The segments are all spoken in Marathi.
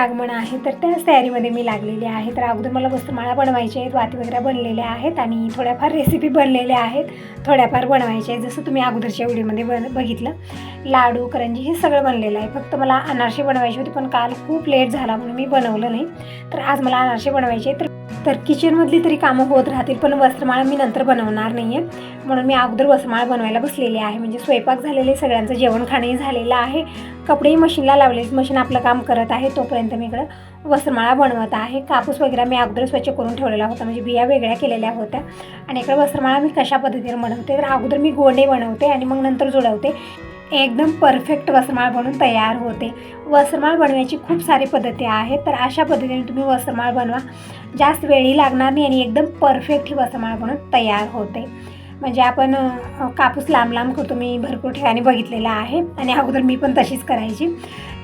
आगमन आहे, तर त्याच तयारीमध्ये मी लागलेली आहे. तर अगोदर मला वस्त्रमाळा बनवायचे आहेत, वाती वगैरे बनलेल्या आहेत आणि थोड्याफार रेसिपी बनलेल्या आहेत, थोड्याफार बनवायचे आहेत. जसं तुम्ही अगोदरच्या व्हिडिओमध्ये बघितलं, लाडू करंजी हे सगळं बनलेलं आहे. फक्त मला अनारसे बनवायचे होते, पण काल खूप लेट झाला म्हणून मी बनवलं नाही. तर आज मला अनारसे बनवायचे आहेत. तर किचनमधली तरी कामं होत राहतील, पण वस्त्रमाळा मी नंतर बनवणार नाही आहे, म्हणून मी अगोदर वस्त्रमाळा बनवायला बसलेली आहे. म्हणजे स्वयंपाक झालेले, सगळ्यांचं जेवण खाणंही झालेलं आहे, कपडेही मशीनला लावले, मशीन आपलं काम करत आहे. तोपर्यंत मी इकडं वस्त्रमाळा बनवत आहे. कापूस वगैरे मी अगोदर स्वच्छ करून ठेवलेला होता, म्हणजे बिया वेगळ्या केलेल्या होत्या. आणि इकडं वस्त्रमाळा मी कशा पद्धतीने बनवते, तर अगोदर मी गोंडे बनवते आणि मग नंतर जोडवते. एकदम परफेक्ट वस्त्रमाळ बनून तयार होते. वस्त्रमाळ बनवायची खूप सारी पद्धती आहेत, तर अशा पद्धतीने तुम्ही वस्त्रमाळ बनवा, जास्त वेळही लागणार नाही आणि एकदम परफेक्ट ही वस्त्रमाळ बनून तयार होते. म्हणजे आपण कापूस लांब लांब करतो, मी भरपूर ठिकाणी बघितलेला आहे आणि अगोदर मी पण तशीच करायची.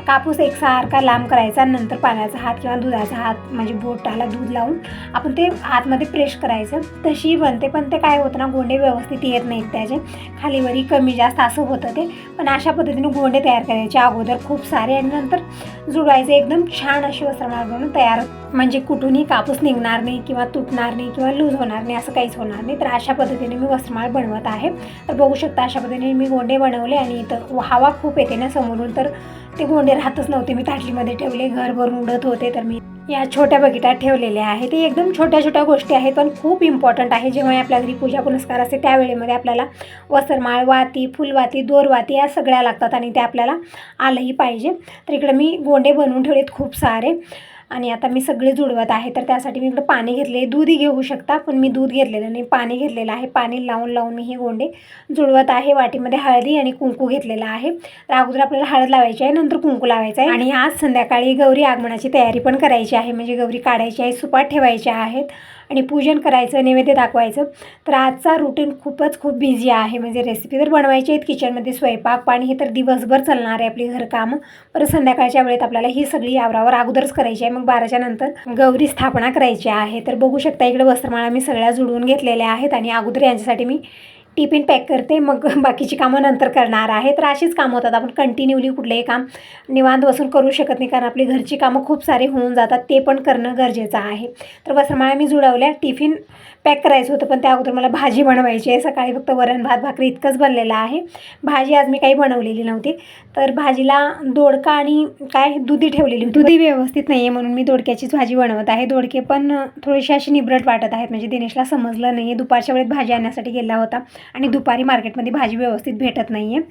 कापूस एकसारखा लांब करायचा, नंतर पाण्याचा हात किंवा दुधाचा हात, म्हणजे बोटाला दूध लावून आपण ते आतमध्ये प्रेस करायचं, तशी बनते. पण ते काय होतं ना, गोंडे व्यवस्थित येत नाहीत, त्याचे खालीवरी कमी जास्त असं होतं ते. पण अशा पद्धतीने गोंडे तयार करायचे अगोदर खूप सारे आणि नंतर जुळवायचे. एकदम छान अशी वस्त्रमाळ बनून तयार, म्हणजे कुठूनही कापूस निघणार नाही किंवा तुटणार नाही किंवा लूज होणार नाही, असं काहीच होणार नाही. तर अशा पद्धतीने मी वस्त्रमाळ बनवत आहे. तर बघू शकता अशा पद्धतीने मी गोंडे बनवले आणि इथं हवा खूप येते ना समोरून, तर ते गोंडे राहतच नव्हते. मी ताटलीमध्ये ठेवले, घर भरून उडत होते, तर मी या छोट्या बकेटात ठेवलेल्या आहे. ते एकदम छोट्या छोट्या गोष्टी आहेत, पण खूप इम्पॉर्टंट आहे. जेव्हा आपल्या घरी पूजा पुनस्कार असते त्यावेळेमध्ये आपल्याला वस्त्रमाळ, वाती, फुलवाती, दोरवाती या सगळ्या लागतात आणि ते आपल्याला आलंही पाहिजे. तर इकडे मी गोंडे बनवून ठेवलेत खूप सारे आणि आता मी सगळे जुळवत आहे. तर त्यासाठी मी इकडे पाणी घेतले, दूधही घेऊ शकता, पण मी दूध घेतलेलं नाही, पाणी घेतलेलं आहे. पाणी लावून लावून मी हे गोंडे जुळवत आहे. वाटीमध्ये हळदी आणि कुंकू घेतलेलं आहे. तर अगोदर आपल्याला हळद लावायची आहे, नंतर कुंकू लावायचं आहे. आणि आज संध्याकाळी गौरी आगमनाची तयारी पण करायची आहे, म्हणजे गौरी काढायची आहे, सुपात ठेवायच्या आहेत आणि पूजन करायचं, नैवेद्य दाखवायचं. तर आजचा रुटीन खूप बिझी आहे. म्हणजे रेसिपी तर बनवायची आहेत, किचनमध्ये स्वयंपाक पाणी हे तर दिवसभर चालणार आहे आपली घरकामं. परत संध्याकाळच्या वेळेत आपल्याला ही सगळी आवरावर अगोदरच करायची आहे. मग 12च्या नंतर गौरी स्थापना करायची आहे. तर बघू शकता इकडे वस्त्रमाळा मी सगळ्या जुळवून घेतलेल्या आहेत आणि अगोदर यांच्यासाठी मी टिफिन पॅक करते, मग बाकीची कामं नंतर करणार आहे. तर अशीच कामं होतात, आपण कंटिन्यूली कुठलंही काम निवांत बसून करू शकत नाही, कारण आपली घरची कामं खूप सारी होऊन जातात, ते पण करणं गरजेचं आहे. तर वस्त्रमाळा मी जुळवल्या, टिफिन पॅक करायचं होतं, पण त्या अगोदर मला भाजी बनवायची आहे. सकाळी फक्त वरण भात भाकरी इतकंच बनलेलं आहे, भाजी आज मी काही बनवलेली नव्हती. तर भाजीला दोडका आणि काय दुधी ठेवलेली होती, दुधी व्यवस्थित नाही आहे म्हणून मी दोडक्याचीच भाजी बनवत आहे. दोडके पण थोडीशी अशी निबरट वाटत आहेत, म्हणजे दिनेशला समजलं नाही आहे. दुपारच्या वेळेत भाजी आणण्यासाठी गेला होता आणि दुपारी मार्केटमध्ये भाजी व्यवस्थित भेटत नाही आहे,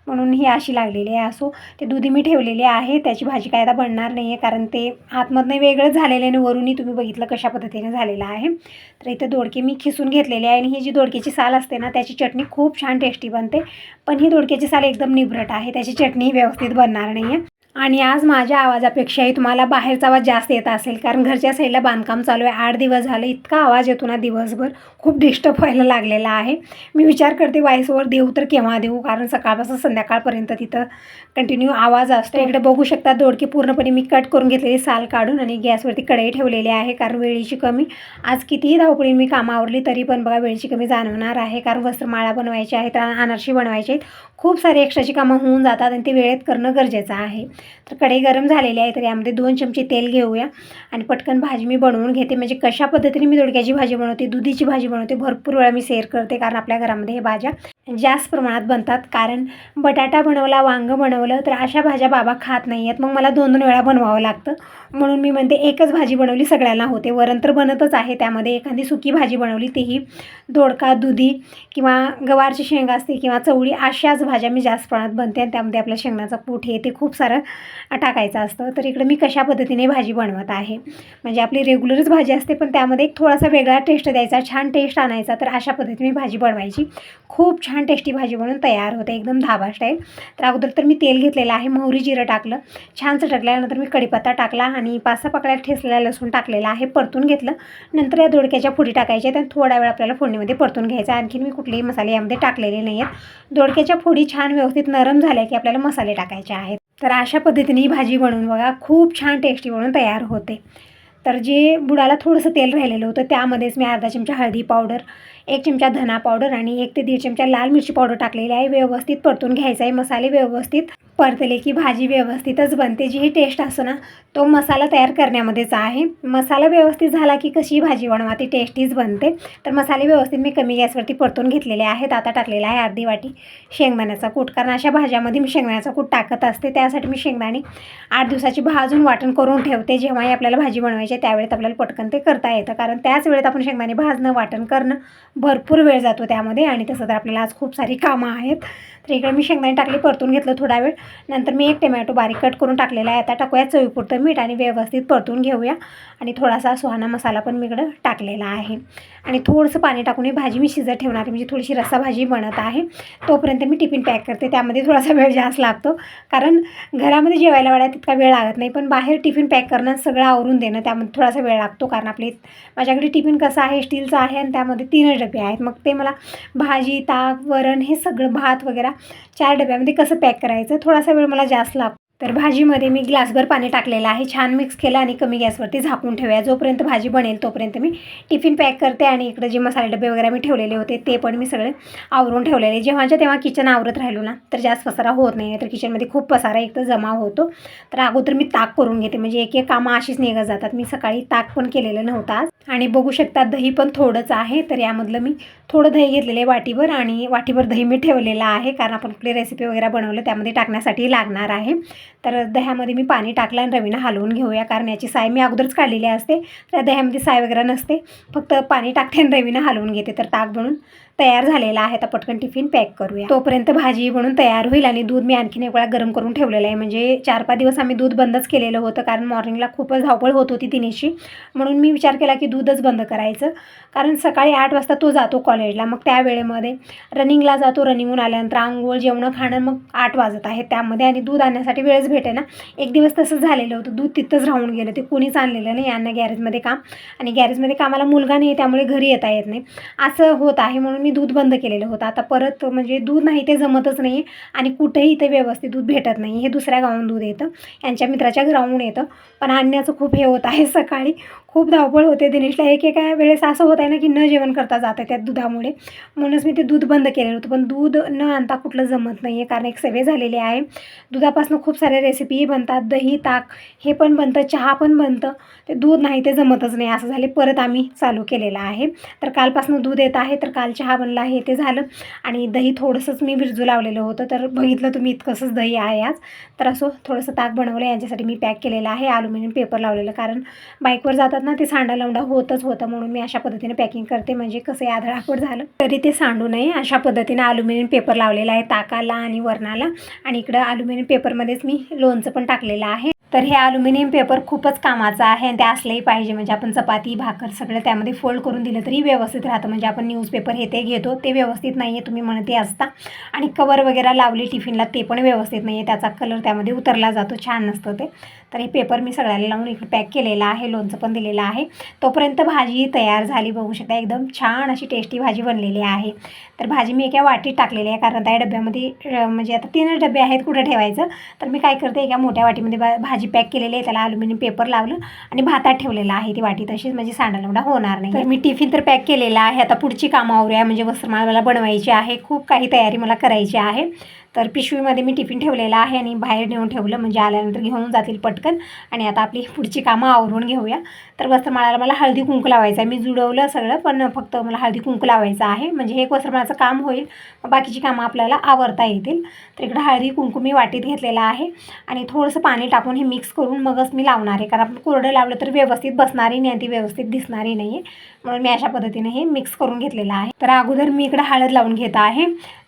म्हणून ही अशी लागलेली आहे. असो, ते दुधी मी ठेवलेले आहे, त्याची भाजी काय आता बनणार नाही आहे, कारण ते आतमधनं वेगळंच झालेलं आहे आणि वरूनही तुम्ही बघितलं कशा पद्धतीने झालेलं आहे. तर इथे दोडके मी खिसून घेतलेले आहे आणि ही जी दोडक्याची साल असते ना, त्याची चटणी खूप छान टेस्टी बनते. पण ही दोडक्याची साल एकदम निबरट आहे, त्याची चटणी व्यवस्थित बनणार नाही आहे. आणि आज माझ्या आवाजापेक्षाही तुम्हाला बाहेरचा आवाज जास्त येत असेल, कारण घरच्या साईडला बांधकाम चालू आहे. 8 दिवस झालं इतका आवाज येतो ना दिवसभर, खूप डिस्टर्ब व्हायला लागलेला आहे. मी विचार करते व्हॉइस ओव्हर देऊ तर केव्हा देऊ, कारण सकाळपासून संध्याकाळपर्यंत तिथं कंटिन्यू आवाज असतो. इकडे बघू शकता दोडके पूर्णपणे मी कट करून घेतलेली साल काढून आणि गॅसवरती कढई ठेवलेली आहे, कारण वेळेची कमी. आज कितीही धावपळीने मी कामं आवरली तरी पण बघा वेळेची कमी जाणवणार आहे, कारण वस्त्रमाळा बनवायची आहेत, अनारशी बनवायची आहेत, खूप सारी एक्स्ट्राची कामं होऊन जातात आणि ते वेळेत करणं गरजेचं आहे. तर कढई गरम झालेली आहे, तर यामध्ये 2 चमचे तेल घेऊया आणि पटकन भाजी मी बनवून घेते. म्हणजे कशा पद्धतीने मी दोडक्याची भाजी बनवते, दुधीची भाजी बनवते, भरपूर वेळा मी शेअर करते, कारण आपल्या घरामध्ये हे भाज्या जास्त प्रमाणात बनतात. कारण बटाटा बनवला, वांगं बनवलं तर अशा भाज्या बाबा खात नाही आहेत, मग मला 2-2 वेळा बनवावं लागतं. म्हणून मी म्हणते एकच भाजी बनवली सगळ्यांना होते. वरण तर बनतच आहे, त्यामध्ये एखादी सुकी भाजी बनवली, तीही दोडका, दुधी किंवा गवारची शेंगा असते किंवा चवळी, अशाच भाज्या मी जास्त प्रमाणात बनते आणि त्यामध्ये आपल्या शेंगण्याचं कूट हे ते खूप सारं टाकायचं असतं. तर इकडे मी कशा पद्धतीने भाजी बनवत आहे, म्हणजे आपली रेग्युलरच भाजी असते, पण त्यामध्ये एक थोडासा वेगळा टेस्ट द्यायचा, छान टेस्ट आणायचा. तर अशा पद्धतीने मी भाजी बनवायची, खूप छान टेस्टी भाजी बनवून तयार होते, एकदम धाबा स्टाईल. तर अगोदर तर मी तेल घेतलेलं आहे, मोहरी जिरं टाकलं, छान चटकल्यानंतर मी कढीपत्ता टाकला आणि 5-6 पाकळ्या ठेचलेला लसूण टाकलेला आहे, परतून घेतलं. नंतर या दोडक्याच्या फोडी टाकायच्या आणि थोडा वेळ आपल्याला फोडणीमध्ये परतून घ्यायचा. आणखीन मी कुठलेही मसाले यामध्ये टाकलेले नाही आहेत. दोडक्याच्या फोडी छान व्यवस्थित नरम झाल्या की आपल्याला मसाले टाकायचे आहेत. तर अशा पद्धतीने ही भाजी बनवून बघा, खूप छान टेस्टी बनवून तयार होते. तर जे बुडाला थोडंसं तेल राहिलेलं होतं त्यामध्येच मी अर्धा चमचा हळदी पावडर, 1 चमचा धना पावडर आणि 1 ते 1.5 चमचा लाल मिरची पावडर टाकलेली आहे. व्यवस्थित परतून घ्यायचं आहे, मसाले व्यवस्थित परतले की भाजी व्यवस्थितच बनते. जी ही टेस्ट असतो ना तो मसाला तयार करण्यामध्येच आहे. मसाला व्यवस्थित झाला की कशी भाजी बनवा ती टेस्टीच बनते. तर मसाले व्यवस्थित मी कमी गॅसवरती परतून घेतलेले आहेत. आता टाकलेला आहे अर्धी वाटी शेंगदाण्याचा कूट, कारण अशा भाज्यामध्ये मी शेंगदाण्याचा कूट टाकत असते. त्यासाठी मी शेंगदाणे 8 दिवसाची भाजून वाटण करून ठेवते. जेव्हाही आपल्याला भाजी बनवायची आहे त्यावेळेत आपल्याला पटकन ते करता येतं, कारण त्याच वेळेत आपण शेंगदाणे भाजणं वाटण करणं भरपूर वेळ जातो त्यामध्ये. आणि तसं तर आपल्याला आज खूप सारी कामं आहेत. तर इकडे मी शेंगदाणे टाकले, परतून घेतलं थोडा वेळ. नंतर मी एक टोमॅटो बारीक कट करून टाकलेला आहे. आता टाकूया चवीपुरतं मीठ आणि व्यवस्थित परतून घेऊया. आणि थोडासा सुहाना मसाला पण मी इकडं टाकलेला आहे. आणि थोडंसं पाणी टाकून ही भाजी मी शिजत ठेवणार आहे, म्हणजे थोडीशी रस्सा भाजी बनत आहे. तोपर्यंत मी टिफिन पॅक करते. त्यामध्ये थोडासा वेळ जास्त लागतो, कारण घरामध्ये जेवायला वाढायला तितका वेळ लागत नाही, पण बाहेर टिफिन पॅक करणं सगळं आवरून देणं त्यामध्ये थोडासा वेळ लागतो. कारण माझ्याकडे टिफिन कसं आहे, स्टीलचं आहे आणि त्यामध्ये 3 डबे आहेत. मग ते मला भाजी, ताक, वरण हे सगळं, भात वगैरे 4 डब्यामध्ये कसं पॅक करायचं, थोडासा वेळ मला जास्त लागतो. तर भाजीमध्ये मी ग्लासभर पाणी टाकलेलं आहे. छान मिक्स केलं आणि कमी गॅसवरती झाकून ठेवूया. जोपर्यंत भाजी बनेल तोपर्यंत मी टिफिन पॅक करते. आणि इकडे जे मसाले डबे वगैरे मी ठेवलेले होते ते पण मी सगळे आवरून ठेवलेले. जेव्हाच्या तेव्हा किचन आवरत राहिलो ना तर जास्त पसारा होत नाही, तर किचनमध्ये खूप पसारा एक तर जमा होतो. तर अगोदर मी ताक करून घेते, म्हणजे एक एक कामं अशीच निघत जातात. मी सकाळी ताक पण केलेलं नव्हतं आज. आणि बघू शकता दही पण थोडंच आहे. तर यामधलं मी थोडं दही घेतलेलं आहे वाटीभर, आणि वाटीभर दही मी ठेवलेलं आहे, कारण आपण कुठली रेसिपी वगैरे बनवलं त्यामध्ये टाकण्यासाठी लागणार आहे. तर दह्यामध्ये मी पाणी टाकलं आणि रवीनं हलवून घेऊया, कारण याची साय मी अगोदरच काढलेली असते. तर दह्यामध्ये साय वगैरे नसते, फक्त पाणी टाकते आणि रवीनं हलवून घेते. तर ताक बनून तयार झालेला आहे. आता पटकन टिफिन पॅक करूया. तोपर्यंत भाजी बनून तयार होईल. आणि दूध मी आणखीन एक वेळा गरम करून ठेवलेलं आहे, म्हणजे 4-5 दिवस आम्ही दूध बंदच केलेलं होतं, कारण मॉर्निंगला खूपच धावपळ होत होती तिनेशी. म्हणून मी विचार केला की दूधच बंद करायचं, कारण सकाळी 8 वाजता तो जातो कॉलेजला. मग त्या वेळेमध्ये रनिंगला जातो, रनिंगहून आल्यानंतर आंघोळ जेवणं खाणं, मग 8 वाजत आहे त्यामध्ये. आणि दूध आणण्यासाठी वेळच भेटे ना. एक दिवस तसंच झालेलं होतं, दूध तिथंच राहून गेलं. ते कोणीच आणलेलं नाही. यांना गॅरेजमध्ये काम, आणि गॅरेजमध्ये कामाला मुलगा नाही, त्यामुळे घरी येता येत नाही, असं होत आहे. म्हणून मी दूध बंद केलेलं होतं. आता परत म्हणजे दूध नाही ते जमतच नाही, आणि कुठेही इथे व्यवस्थित दूध भेटत नाही. हे दुसऱ्या गावाहून दूध येतं, यांच्या मित्राच्या घराहून येतं, पण आणण्याचं खूप हे होत आहे. सकाळी खूप धावपळ होते दिनेशला. एकेका वेळेस असं होत आहे ना की न जेवण करता जातं त्या दुधामुळे. म्हणूनच मी ते दूध बंद केलेलं होतं. पण दूध न आणता कुठलं जमत नाही आहे, कारण एक सवय झालेली आहे. दुधापासून खूप साऱ्या रेसिपी बनतात, दही, ताक हे पण बनतं, चहा पण बनतं. ते दूध नाही ते जमतच नाही, असं झाले. परत आम्ही चालू केलेलं आहे. तर कालपासून दूध येत आहे. तर काल चहा बनला आहे ते झालं. आणि दही थोडंसंच मी भिजू लावलेलं होतं, तर बघितलं तुम्ही इतकंसंच दही आहे आज. तर असं थोडंसं ताक बनवलं, यांच्यासाठी मी पॅक केलेलं आहे. ॲल्युमिनियम पेपर लावलेलं, कारण बाईकवर जातात ना ते सांडा लवंडा होतच होतं, म्हणून मी अशा पद्धतीने पॅकिंग करते, म्हणजे कसं आधळापट झालं तरी ते सांडू नये. अशा पद्धतीने ॲल्युमिनियम पेपर लावलेला आहे ताकाला आणि वरणाला. आणि इकडं ॲल्युमिनियम पेपरमध्येच मी लोणचं पण टाकलेलं आहे. तर हे ॲल्युमिनियम पेपर खूपच कामाचं आहे, आणि ते असलंही पाहिजे, म्हणजे आपण चपाती, भाकर सगळं त्यामध्ये फोल्ड करून दिलं तरी व्यवस्थित राहतं. म्हणजे आपण न्यूजपेपर हे ते घेतो ते व्यवस्थित नाही आहे, तुम्ही म्हणते असता. आणि कवर वगैरे लावली टिफिनला ते पण व्यवस्थित नाही आहे, त्याचा कलर त्यामध्ये उतरला जातो, छान नसतं ते. तर हे पेपर मी सगळ्याला लावून इकडे पॅक केलेला आहे, लोणचं पण दिलेलं आहे. तोपर्यंत भाजी तयार झाली, बघू शकता एकदम छान अशी टेस्टी भाजी बनलेली आहे. तर भाजी मी एका वाटीत टाकलेली आहे, कारण त्या डब्यामध्ये म्हणजे आता 3 डबे आहेत, कुठं ठेवायचं. तर मी काय करते, एका मोठ्या वाटीमध्ये भाजी पॅक केलेली आहे, त्याला ॲल्युमिनियम पेपर लावलं आणि भातात ठेवलेलं आहे ती वाटी तशीच, म्हणजे सांडालवडा होणार नाही. तर मी टिफिन तर पॅक केलेला आहे. आता पुढची कामं आवरूया, म्हणजे वस्त्रमाळ मला बनवायची आहे, खूप काही तयारी मला करायची आहे. तर पिशवीमध्ये मी टिफिन ठेवलेला आहे आणि बाहेर नेऊन ठेवलं, म्हणजे आल्यानंतर घेऊन जातील पटकन. आणि आता आपली पुढची कामं आवरून घेऊया. तर वस्त्रमाळाला मला हळदी कुंकू लावायचं आहे. मी जुळवलं सगळं, पण फक्त मला हळदी कुंकू लावायचं आहे, म्हणजे हे एक वस्त्रमाळाचं काम होईल, बाकीची कामं आपल्याला आवरता येतील. तर इकडं हळदी कुंकू मी वाटीत घेतलेलं आहे, आणि थोडंसं पाणी टाकून हे मिक्स करून मगच मी लावणार आहे, कारण आपण कोरडं लावलं तर व्यवस्थित बसणारही नाही, ती व्यवस्थित दिसणारही नाही आहे. म्हणून मी अशा पद्धतीने हे मिक्स करून घेतलेलं आहे. तर अगोदर मी इकडं हळद लावून घेत आहे.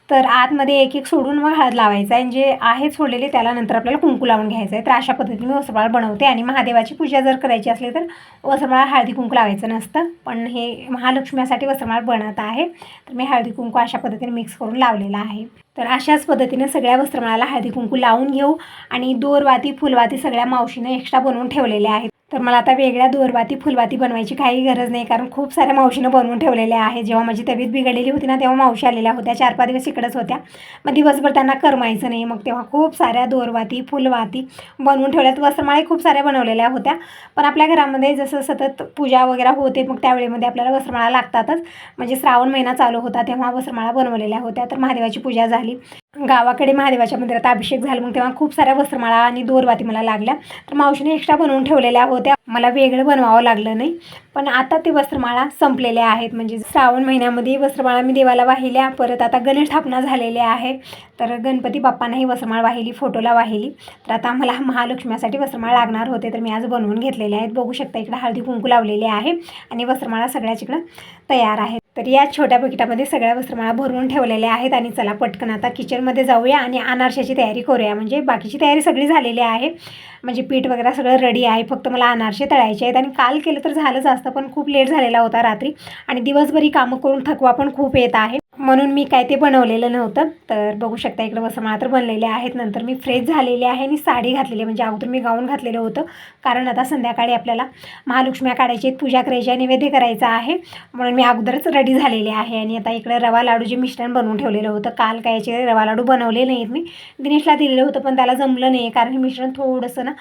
तर आतमध्ये एक एक सोडून मग हळद लावायचं आहे, जे आहे सोडलेले त्याला नंतर आपल्याला कुंकू लावून घ्यायचं आहे. तर अशा पद्धतीने मी वस्त्रमाळ बनवते. आणि महादेवाची पूजा जर करायची असली तर वस्त्रमाळ हळदी कुंकू लावायचं नसतं, पण हे महालक्ष्मीसाठी वस्त्रमाळ बनत आहे. तर मी हळदी कुंकू अशा पद्धतीने मिक्स करून लावलेला आहे. तर अशाच पद्धतीने सगळ्या वस्त्रमाळाला हळदी कुंकू लावून घेऊ. आणि दोरवाती, फुलवाती सगळ्या मावशीनं एक्स्ट्रा बनवून ठेवलेल्या आहेत. तर मला आता वेगळ्या दोरवाती, फुलवाती बनवायची काही गरज नाही, कारण खूप साऱ्या मावशीनं बनवून ठेवलेल्या आहे. जेव्हा माझी तब्येत बिघडलेली होती ना, तेव्हा मावशी आलेल्या होत्या, 4-5 दिवस इकडंच होत्या. मग दिवसभर त्यांना करमायचं नाही, मग तेव्हा खूप साऱ्या दोरवाती, फुलवाती बनवून ठेवल्यात. वस्त्रमाळी खूप साऱ्या बनवलेल्या होत्या, पण आपल्या घरामध्ये जसं सतत पूजा वगैरे होते, मग त्यावेळेमध्ये आपल्याला वस्त्रमाळा लागतातच. म्हणजे श्रावण महिना चालू होता तेव्हा वस्त्रमाळा बनवलेल्या होत्या. तर महादेवाची पूजा झाली, गावाकडे महादेवाच्या मंदिरात अभिषेक झाला, मग तेव्हा खूप साऱ्या वस्त्रमाळा आणि दोरवाती मला लागल्या, तर मावशीने एक्स्ट्रा बनवून ठेवलेल्या होत्या, मला वेगळं बनवावं लागलं नाही. पण आता ते वस्त्रमाळा संपलेल्या आहेत, म्हणजे श्रावण महिन्यामध्ये वस्त्रमाळा मी देवाला वाहिल्या. परत आता गणेश स्थापना झालेली आहे, तर गणपती बाप्पांनाही वस्त्रमाळ वाहिली, फोटोला वाहिली. तर आता मला महालक्ष्मीसाठी वस्त्रमाळ लागणार होते, तर मी आज बनवून घेतलेले आहेत. बघू शकता इकडे हळदी कुंकू लावलेले आहे आणि वस्त्रमाळा सगळ्याच इकडं तयार आहेत. तर या छोट्या बकेटामध्ये सगळ्या वस्त्रमाळा भरून ठेवलेल्या आहेत. आणि चला पटकन आता किचनमध्ये जाऊया आणि अनारशाची तयारी करूया. म्हणजे बाकीची तयारी सगळी झालेली आहे, म्हणजे पीठ वगैरे सगळं रेडी आहे, फक्त मला अनारसे तळायचे आहेत. आणि काल केलं तर झालंच असतं, पण खूप लेट झालेला होता रात्री, आणि दिवसभरी कामं करून थकवा पण खूप येत आहे, म्हणून मी काय ते बनवलेलं नव्हतं. तर बघू शकता इकडे वस्त्रमाळा तर बनलेले आहेत. नंतर मी फ्रेश झालेली आहे आणि साडी घातलेली, म्हणजे अगोदर मी गाऊन घातलेलं होतं, कारण आता संध्याकाळी आपल्याला महालक्ष्म्या काढायची आहेत, पूजा करायची आहे, नैवेद्य करायचा आहे, म्हणून मी अगोदरच रेडी झालेले आहे. आणि आता इकडे रवा लाडू जे मिश्रण बनवून ठेवलेलं होतं, काल काय याचे रवा लाडू बनवले नाहीत, मी दिनेशला दिलेलं होतं, पण त्याला जमलं नाही, कारण हे मिश्रण थोडंसं ना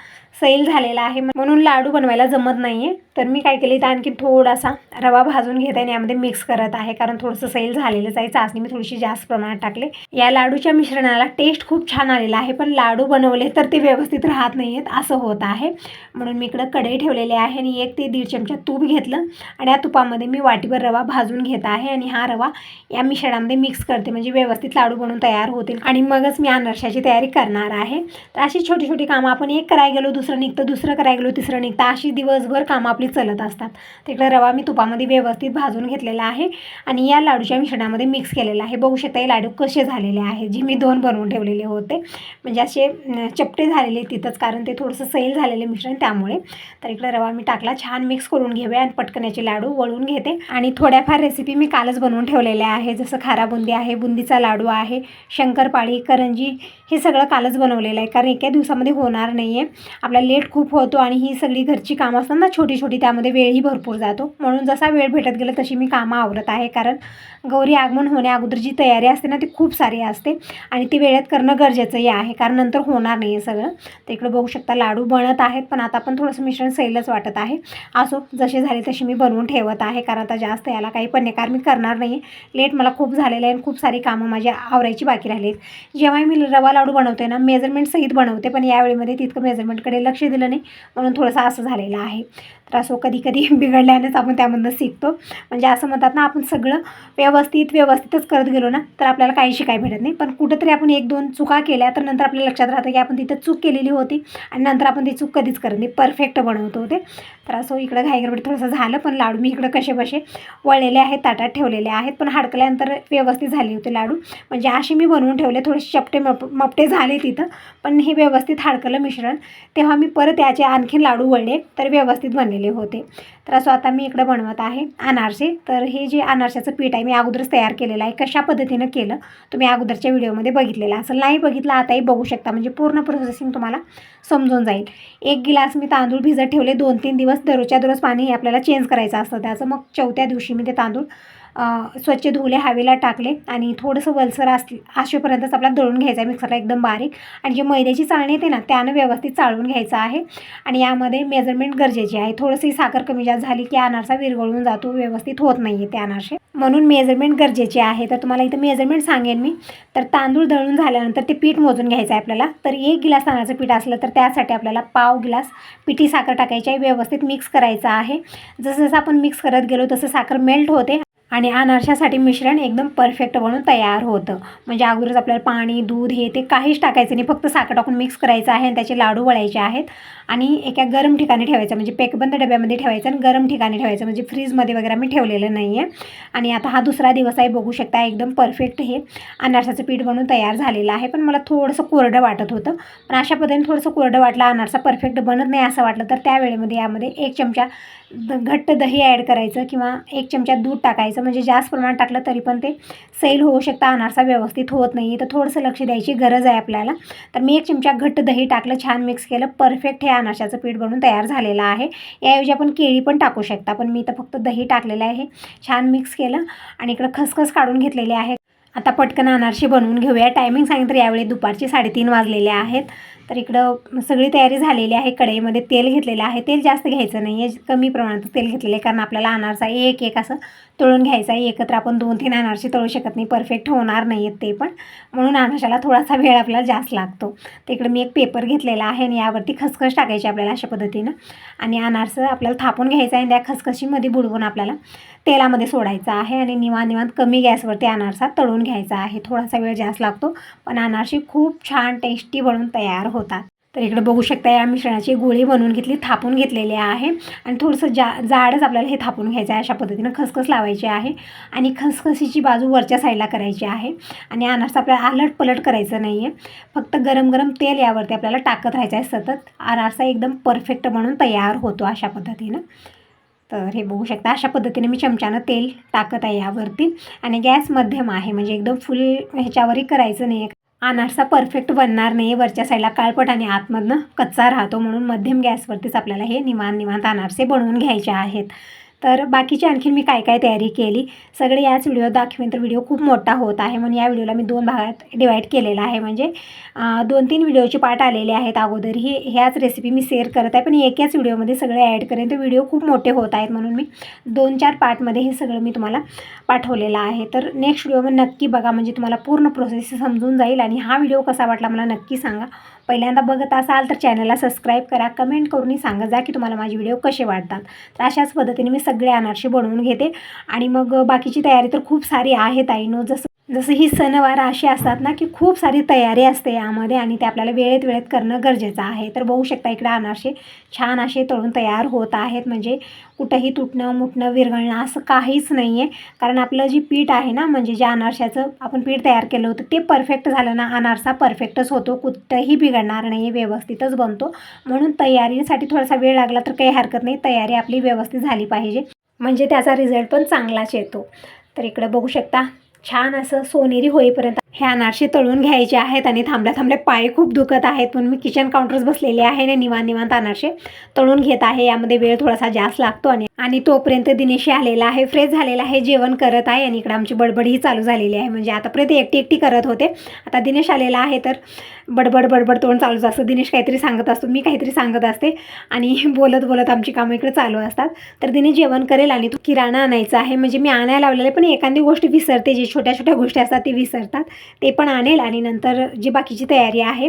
सैल झालेलं आहे, म्हणून लाडू बनवायला जमत नाही आहे. तर मी काय केली, तर आणखी थोडासा रवा भाजून घेते आणि यामध्ये मिक्स करत आहे, कारण थोडंसं सैल झालेलंच आहे. चाचणी मी थोडीशी जास्त प्रमाणात टाकले. या लाडूच्या मिश्रणाला टेस्ट खूप छान आलेला आहे, पण लाडू बनवले तर ते व्यवस्थित राहत नाही आहेत, असं होत आहे. म्हणून मी इकडं कढई ठेवलेली आहे आणि 1 ते 1.5 चमचा तूप घेतलं आणि या तुपामध्ये मी वाटीभर रवा भाजून घेत आहे. आणि हा रवा या मिश्रणामध्ये मिक्स करते, म्हणजे व्यवस्थित लाडू बनवून तयार होतील, आणि मगच मी अनारशाची तयारी करणार आहे. तर अशी छोटी छोटी कामं आपण एक करायला गेलो दुसरं निघतं, दुसरं करायला गेलो तिसरं निघतं, अशी दिवसभर कामं आपली चलत असतात. तिकडे रवा मी तुपामध्ये व्यवस्थित भाजून घेतलेला आहे आणि या लाडूच्या मिश्रणामध्ये मिक्स केलेला आहे. बघू शकता हे लाडू कसे झालेले आहेत, जे मी 2 बनवून ठेवलेले होते, म्हणजे असे चपटे झालेले तिथंच, कारण ते थोडंसं सैल झालेले मिश्रण त्यामुळे. तर इकडे रवा मी टाकला, छान मिक्स करून घेऊया आणि पटकन याचे लाडू वळून घेते. आणि थोड्याफार रेसिपी मी कालच बनवून ठेवलेल्या आहे, जसं खारा बुंदी आहे, बुंदीचा लाडू आहे, शंकरपाळी, करंजी, हे सगळं कालच बनवलेलं आहे, कारण एका दिवसामध्ये होणार नाही आहे, आपला लेट खूप होतो आणि ही सगळी घरची कामं असतात ना छोटी छोटी, त्यामध्ये वेळही भरपूर जातो. म्हणून जसा वेळ भेटत गेला तशी मी कामं आवरत आहे, कारण गौरी आगमन होण्या अगोदर जी तयारी असते ना ती खूप सारी असते आणि ती वेळेत करणं गरजेचंही आहे, कारण नंतर होणार नाही आहे सगळं. तर इकडं बघू शकता लाडू बनत आहेत, पण आता पण थोडंसं मिश्रण सैलच वाटत आहे. असो, जसे झाले तशी मी बनवून ठेवत आहे, कारण आता जास्त याला काही पन्नेकार मी करणार नाही, लेट मला खूप झालेलं आहे आणि खूप सारी कामं माझी आवरायची बाकी राहिली आहेत. जेव्हा मी रवा लाडू बनवते ना मेजरमेंट सहित बनवते, पण यावेळीमध्ये तितकं मेजरमेंटकडे लक्ष दिलं नाही, म्हणून थोडंसं असं झालेलं आहे. तर असो कधी कधी बिघडल्यानेच आपण त्यामधून शिकतो, म्हणजे असं म्हणतात ना आपण सगळं व्यवस्थितच करत गेलो ना तर आपल्याला काही शिकायला भेटत नाही, पण कुठंतरी आपण 1-2 चुका केल्या तर नंतर आपल्याला लक्षात राहतं की आपण तिथं चूक केलेली होती आणि नंतर आपण ती चूक कधीच करत नाही, परफेक्ट बनवतो ते. तर असं इकडं घाईगडबड थोडंसं झालं, पण लाडू मी इकडं कसे वळलेले आहेत, ताटात ठेवलेले आहेत, पण हडकल्यानंतर व्यवस्थित झाले होते लाडू, म्हणजे असे मी बनवून ठेवले, थोडेसे चपटे मपटे झाले तिथं, पण हे व्यवस्थित हडकलं मिश्रण, तेव्हा मी परत याचे आणखीन लाडू वळले तर व्यवस्थित बनलेले होते. तर असं आता मी इकडं बनवत आहे अनारसे. तर हे जे अनारशाचं पीठ आहे मी अगोदरच तयार केलेलं आहे, कशा पद्धतीनं केलं तुम्ही अगोदरच्या व्हिडिओमध्ये बघितलेलं असेल, नाही बघितलं आताही बघू शकता, म्हणजे पूर्ण प्रोसेसिंग तुम्हाला समजून जाईल. 1 गिलास मी तांदूळ भिजत ठेवले 2-3 दिवस, दररोजच्या दररोज पाणी आपल्याला चेंज करायचं असतं त्याचं. मग 4थ्या दिवशी मी ते तांदूळ स्वच्छ धुवले, हवेला टाकले आणि थोडंसं वलसर असेपर्यंतच आपल्याला दळून घ्यायचं आहे मिक्सरला एकदम बारीक, आणि जी मैद्याची चाळणी येते ना त्यानं व्यवस्थित चाळून घ्यायचं आहे. आणि यामध्ये मेजरमेंट गरजेची आहे, थोडंसं साखर कमी जास्त झाली की अनारसा विरघळून जातो, व्यवस्थित होत नाही आहे ते अनारसे, म्हणून मेजरमेंट गरजेचे आहे. तर तुम्हाला इथं मेजरमेंट सांगेन मी. तर तांदूळ दळून झाल्यानंतर ते पीठ मोजून घ्यायचं आहे आपल्याला. तर 1 गिलास तांदळाचं पीठ असलं तर त्यासाठी आपल्याला पाव गिलास पिठी साखर टाकायची आहे, व्यवस्थित मिक्स करायचं आहे. जसं जसं आपण मिक्स करत गेलो तसं साखर मेल्ट होते आणि अनारशासाठी मिश्रण एकदम परफेक्ट बनून तयार होतं. म्हणजे अगोदरच आपल्याला पाणी, दूध हे ते काहीच टाकायचं नाही, फक्त साखर टाकून मिक्स करायचं आहे आणि त्याचे लाडू वळायचे आहेत आणि एका गरम ठिकाणी ठेवायचं, म्हणजे पॅकबंद डब्यामध्ये ठेवायचं आणि गरम ठिकाणी ठेवायचं, म्हणजे फ्रीजमध्ये वगैरे मी ठेवलेलं नाही आहे. आणि आता हा दुसरा दिवस आहे, बघू शकता एकदम परफेक्ट हे अनारसाचं पीठ बनवून तयार झालेलं आहे. पण मला थोडंसं कोरडं वाटत होतं, पण अशा पद्धतीने थोडंसं कोरडं वाटलं, अनारसा परफेक्ट बनत नाही असं वाटलं तर त्यावेळेमध्ये यामध्ये 1 चमचा घट्ट दही ॲड करायचं किंवा 1 चमचा दूध टाकायचं, म्हणजे जास्त प्रमाणात टाकलं तरी पण ते सैल होऊ शकतं, अनारसा व्यवस्थित होत नाही, तर थोडंसं लक्ष द्यायची गरज आहे आपल्याला. तर मी 1 चमचा घट्ट दही टाकलं, छान मिक्स केलं, परफेक्ट हे अनारशाचं पीठ बनवून तयार झालेलं आहे. याऐवजी आपण केळी पण टाकू शकता, पण मी तर फक्त दही टाकलेलं आहे. छान मिक्स केलं आणि इकडं खसखस काढून घेतलेले आहे. आता पटकन अनारसे बनवून घेऊया. टायमिंग सांगितलं तर यावेळी दुपारचे 3:30 वाजलेले आहेत. तर इकडं सगळी तयारी झालेली आहे. कढईमध्ये तेल घेतलेलं आहे. तेल जास्त घ्यायचं नाही आहे, कमी प्रमाणात तेल घेतलेलं आहे, कारण आपल्याला अनारसा एक एक असं तळून घ्यायचा आहे. एकत्र आपण 2-3 अनारसे तळू शकत नाही, परफेक्ट होणार नाही आहेत ते पण, म्हणून अनारशाला थोडासा वेळ आपल्याला जास्त लागतो. तर इकडे मी एक पेपर घेतलेला आहे आणि यावरती खसखस टाकायची आपल्याला अशा पद्धतीनं, आणि अनारसं आपल्याला थापून घ्यायचं आहे आणि त्या खसखशीमध्ये बुडवून आपल्याला तेलामध्ये सोडायचं आहे आणि निवांत कमी गॅसवरती अनारसा तळून घ्यायचा आहे. थोडासा वेळ जास्त लागतो, पण अनारसे खूप छान टेस्टी बनून तयार होतात. तर इकडे बघू शकता या मिश्रणाची गोळी बनवून घेतली, थापून घेतलेली आहे आणि थोडंसं जाडच आपल्याला हे थापून घ्यायचं आहे. अशा पद्धतीनं खसखस लावायची आहे आणि खसखशीची बाजू वरच्या साईडला करायची आहे आणि अनारसा आपल्याला आलट पलट करायचं नाही आहे, फक्त गरम गरम तेल यावरती आपल्याला टाकत राहायचं आहे सतत. अनारसा एकदम परफेक्ट बनून तयार होतो अशा पद्धतीनं. तर हे बघू शकता अशा पद्धतीने मी चमच्यानं तेल टाकत आहे यावरती आणि गॅस मध्यम आहे, म्हणजे एकदम फुल ह्याच्यावरही करायचं नाही आहे. अनारसा परफेक्ट बनणार नाही, वरच्या साईडला काळपट आणि आतमधनं कच्चा राहतो, म्हणून मध्यम गॅसवरतीच आपल्याला हे निवांत अनारसे बनवून घ्यायचे आहेत. तर बाकीची आणखीन मी काय काय तयारी केली सगळे याच व्हिडिओ दाखवेन. तर व्हिडिओ खूप मोठा होत आहे, म्हणून या व्हिडिओला मी 2 भागात डिवाईड केलेला आहे, म्हणजे 2-3 व्हिडिओचे पार्ट आलेले आहेत अगोदरही. ह्याच रेसिपी मी शेअर करत आहे, पण एकाच व्हिडिओमध्ये सगळे ॲड करेन. तर व्हिडिओ खूप मोठे होत आहेत, म्हणून मी 2-4 पार्टमध्ये हे सगळं मी तुम्हाला पाठवलेलं आहे. तर नेक्स्ट व्हिडिओमध्ये नक्की बघा, म्हणजे तुम्हाला पूर्ण प्रोसेस समजून जाईल. आणि हा व्हिडिओ कसा वाटला मला नक्की सांगा. पहिल्यांदा बघत असाल तर चॅनलला सबस्क्राईब करा, कमेंट करूनही सांगा जा की तुम्हाला माझे व्हिडिओ कसे वाटतात. तर अशाच पद्धतीने मी सगळे अनारसे बनवून घेते आणि मग बाकीची तयारी तर खूप सारी आहे ताईनो. जसं ही सणवार अशी असतात ना की खूप सारी तयारी असते यामध्ये आणि ते आपल्याला वेळेत करणं गरजेचं आहे. तर बघू शकता इकडे अनारसे छान असे तळून तयार होत आहेत, म्हणजे कुठंही तुटणं मुटणं विरघळणं असं काहीच नाही आहे, कारण आपलं जे पीठ आहे ना, म्हणजे जे अनारशाचं आपण पीठ तयार केलं होतं ते परफेक्ट झालं ना, अनारसा परफेक्टच होतो, कुठंही बिघडणार नाही, व्यवस्थितच बनतो. म्हणून तयारीसाठी थोडासा वेळ लागला तर काही हरकत नाही, तयारी आपली व्यवस्थित झाली पाहिजे, म्हणजे त्याचा रिझल्ट पण चांगलाच येतो. तर इकडे बघू शकता छान असं सोनेरी होईपर्यंत हे अनारसे तळून घ्यायचे आहेत आणि थांबल्या पाय खूप दुखत आहेत, म्हणून मी किचन काउंटरच बसलेले आहे आणि निवांत अनारसे तळून घेत आहे. यामध्ये वेळ थोडासा जास्त लागतो आणि तोपर्यंत दिनेश आलेला आहे, फ्रेश झालेला आहे, जेवण करत आहे आणि इकडे आमची बडबड ही चालू झालेली आहे. म्हणजे आतापर्यंत एकटी करत होते, आता दिनेश आलेला आहे तर बडबड तोंड चालूच असतं. दिनेश काहीतरी सांगत असतो, मी काहीतरी सांगत असते आणि बोलत आमची कामं इकडे चालू असतात. तर दिनेश जेवण करेल आणि तो किराणा आणायचा आहे, म्हणजे मी आणायला लावलेलं, पण एखादी गोष्ट विसरते, जी छोट्या गोष्टी असतात ते विसरतात, ते पण आणेल आणि नंतर जी बाकीची तयारी आहे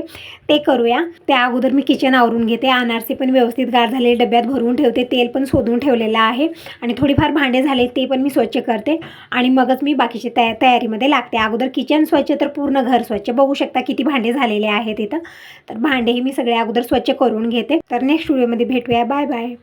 ते करूया. त्या अगोदर मी किचन आवरून घेते, अनारसे पण व्यवस्थित गार झाले डब्यात भरून ठेवते, तेल पण शोधून ठेवलेलं आहे आणि थोडीफार भांडे झाले ते पण मी स्वच्छ करते आणि मगच मी बाकीची तयारीमध्ये लागते. अगोदर किचन स्वच्छ तर पूर्ण घर स्वच्छ. बघू शकता किती भांडे झालेले आहेत इथं. तर भांडेही मी सगळे अगोदर स्वच्छ करून घेते. तर नेक्स्ट व्हिडिओमध्ये भेटूया. Bye bye.